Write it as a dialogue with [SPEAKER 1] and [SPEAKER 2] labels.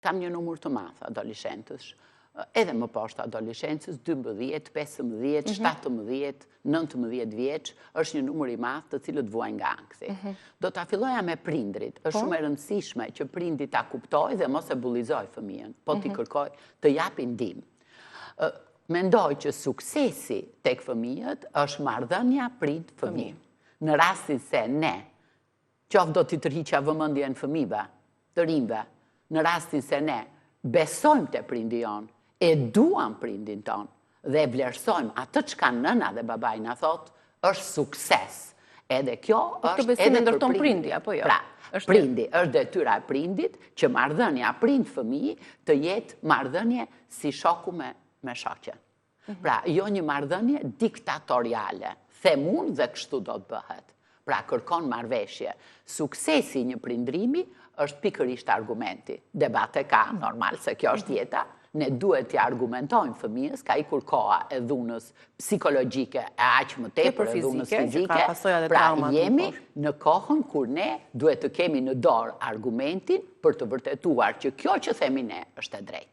[SPEAKER 1] kam një numër të madh adoleshentësh, edhe më poshtë adoleshencës, 12, 15, 17, 19 vjeç, është një numër i madh të cilët vuajnë nga ankthi. Do ta filloja me prindrit. Është shumë e rëndësishme që prindi ta kuptojë dhe mos e bullizoj fëmijën, po t'i kërkoj të japi ndihmë. Mendoj që suksesi tek fëmijët është marrëdhënia prind-fëmijë. Në rastin se ne, qoftë do t'i tërhiqja vëmendjen fëmijëve, të rinjve, në rastin se ne besojmë te prindi jonë, e duam prindin ton dhe vlerësojmë atë çka nëna dhe babai na thot, është sukses. Edhe kjo është edhe
[SPEAKER 2] ndërton prindi apo jo?
[SPEAKER 1] Pra, prindi është detyra e prindit që marrëdhënia prind-fëmijë të jetë marrëdhënie si shoku me shoqen. Pra, jo një marrëdhënie diktatoriale. Them unë dhe kështu do të bëhet. Pra, kërkon marrëveshje. Suksesi i një prindrimi është pikërisht argumenti. Debate ka, normal se kjo është jeta. Ne duhet t'i argumentojmë fëmijës, ka ikur koha e dhunës psikologjike e aq më tepër e dhunës fizike. Pra, jemi në kohën kur ne duhet të kemi në dorë argumentin për të vërtetuar që kjo që themi ne është e drejtë.